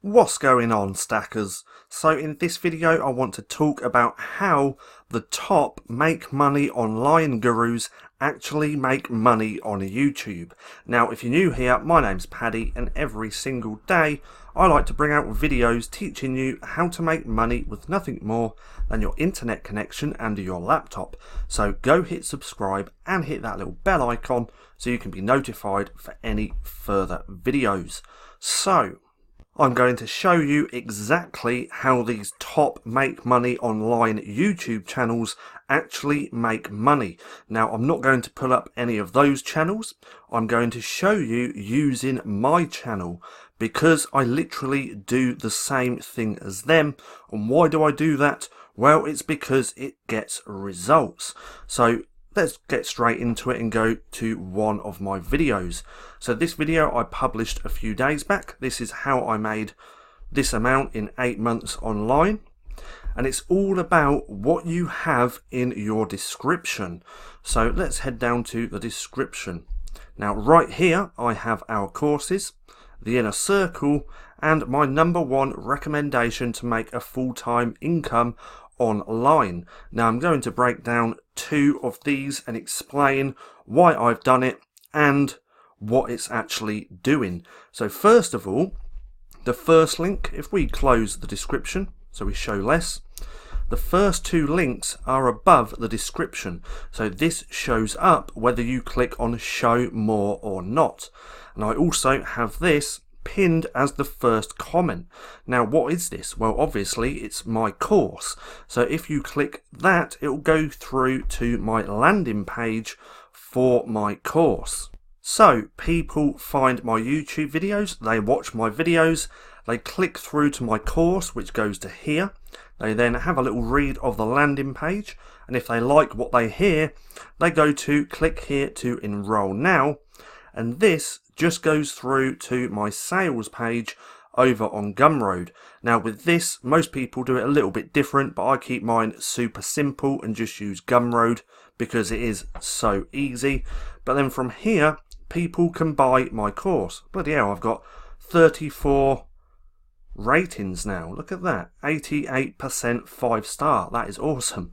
What's going on, stackers? So in this video I want to talk about how the top make money online gurus actually make money on YouTube. Now if you're new here, my name's Paddy and every single day I like to bring out videos teaching you how to make money with nothing more than your internet connection and your laptop. So go hit subscribe and hit that little bell icon so you can be notified for any further videos. So I'm going to show you exactly how these top make money online YouTube channels actually make money. Now I'm not going to pull up any of those channels. I'm going to show you using my channel because I literally do the same thing as them. And why do I do that? Well, it's because it gets results. So let's get straight into it and go to one of my videos. So this video I published a few days back. This is how I made this amount in 8 months online. And it's all about what you have in your description. So let's head down to the description. Now right here I have our courses, the inner circle, and my #1 recommendation to make a full-time income online. Now I'm going to break down 2 of these and explain why I've done it and what it's actually doing. So first of all, the first link, if we close the description so we show less, the first 2 links are above the description, so this shows up whether you click on show more or not. And I also have this pinned as the first comment. Now what is this? Well, obviously it's my course, so if you click that it will go through to my landing page for my course. So people find my YouTube videos, they watch my videos, they click through to my course which goes to here, they then have a little read of the landing page, and if they like what they hear they go to click here to enroll now, and this just goes through to my sales page over on Gumroad. Now with this, most people do it a little bit different, but I keep mine super simple and just use Gumroad because it is so easy. But then from here, people can buy my course. Bloody hell, I've got 34 ratings now. Look at that, 88% 5-star. That is awesome.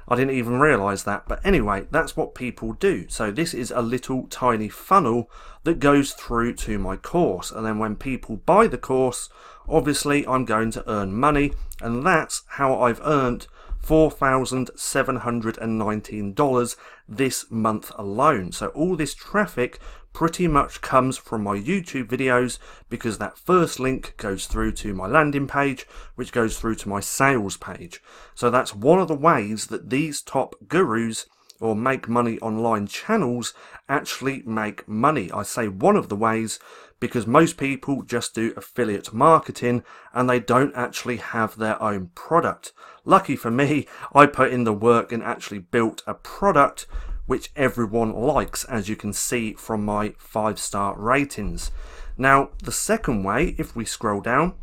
I didn't even realise that, but anyway, that's what people do. So this is a little tiny funnel that goes through to my course, and then when people buy the course, obviously I'm going to earn money, and that's how I've earned $4,719 this month alone. So all this traffic pretty much comes from my YouTube videos because that first link goes through to my landing page, which goes through to my sales page. So that's one of the ways that these top gurus or make money online channels actually make money. I say one of the ways because most people just do affiliate marketing and they don't actually have their own product. Lucky for me, I put in the work and actually built a product which everyone likes, as you can see from my 5-star ratings. Now the second way, if we scroll down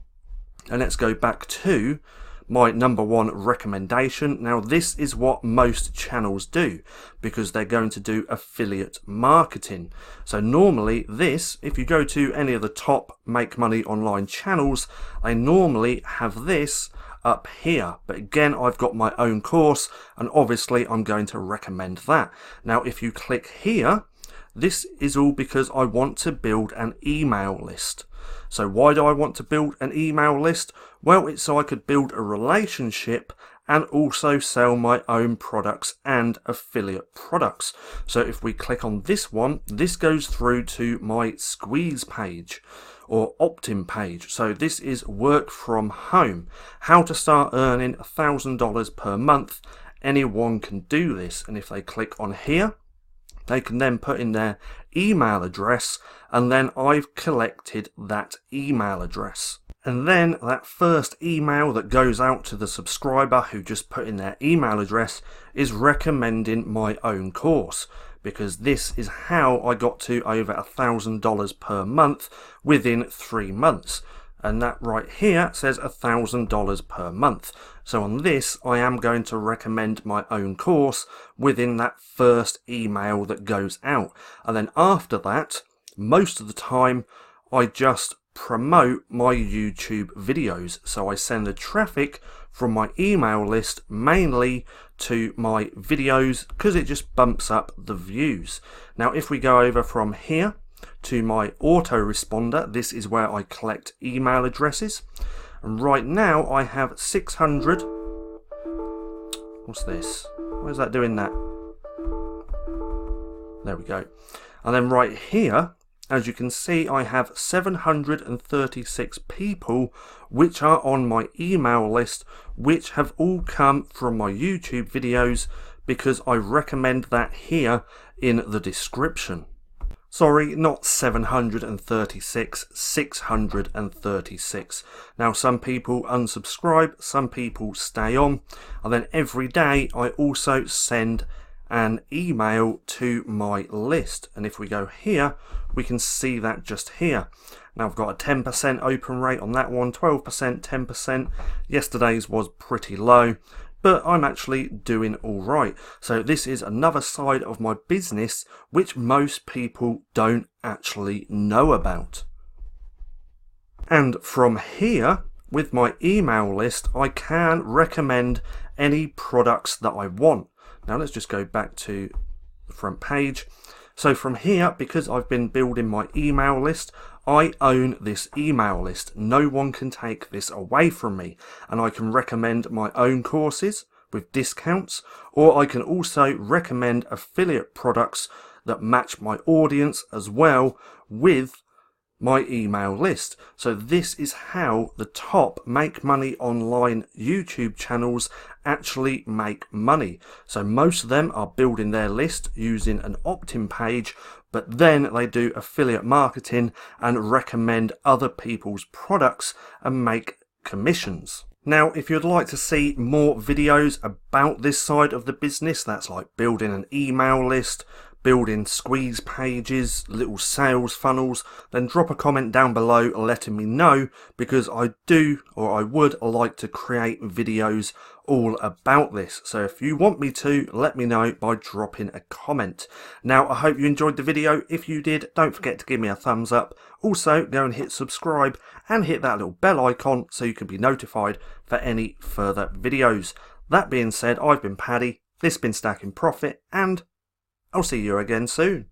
and let's go back to my #1 recommendation. Now this is what most channels do because they're going to do affiliate marketing. So normally this, if you go to any of the top make money online channels, they normally have this up here, but again I've got my own course and obviously I'm going to recommend that. Now if you click here, this is all because I want to build an email list. So why do I want to build an email list? Well, it's so I could build a relationship and also sell my own products and affiliate products. So if we click on this one, this goes through to my squeeze page or opt-in page. So this is work from home, how to start earning $1,000 per month. Anyone can do this, and if they click on here, they can then put in their email address, and then I've collected that email address. And then that first email that goes out to the subscriber who just put in their email address is recommending my own course, because this is how I got to over $1,000 per month within 3 months. And that right here says $1,000 per month. So on this, I am going to recommend my own course within that first email that goes out. And then after that, most of the time, I just promote my YouTube videos. So I send the traffic from my email list mainly to my videos because it just bumps up the views. Now if we go over from here to my autoresponder, this is where I collect email addresses, and right now I have 600. What's this? Why is that doing that? There we go. And then right here, as you can see, I have 736 people which are on my email list, which have all come from my YouTube videos because I recommend that here in the description. Sorry, not 736, 636. Now some people unsubscribe, some people stay on, and then every day I also send an email to my list. And if we go here, we can see that just here. Now I've got a 10% open rate on that one, 12%, 10%. Yesterday's was pretty low, but I'm actually doing all right. So this is another side of my business which most people don't actually know about. And from here, with my email list, I can recommend any products that I want. Now let's just go back to the front page. So from here, because I've been building my email list, I own this email list. No one can take this away from me, and I can recommend my own courses with discounts, or I can also recommend affiliate products that match my audience as well with my email list. So this is how the top make money online YouTube channels actually make money. So most of them are building their list using an opt-in page, but then they do affiliate marketing and recommend other people's products and make commissions. Now, if you'd like to see more videos about this side of the business, that's like building an email list, building squeeze pages, little sales funnels, then drop a comment down below letting me know, because I would like to create videos all about this. So if you want me to, let me know by dropping a comment. Now I hope you enjoyed the video. If you did, don't forget to give me a thumbs up. Also go and hit subscribe and hit that little bell icon so you can be notified for any further videos. That being said, I've been Paddy, this has been Stacking Profit, and I'll see you again soon.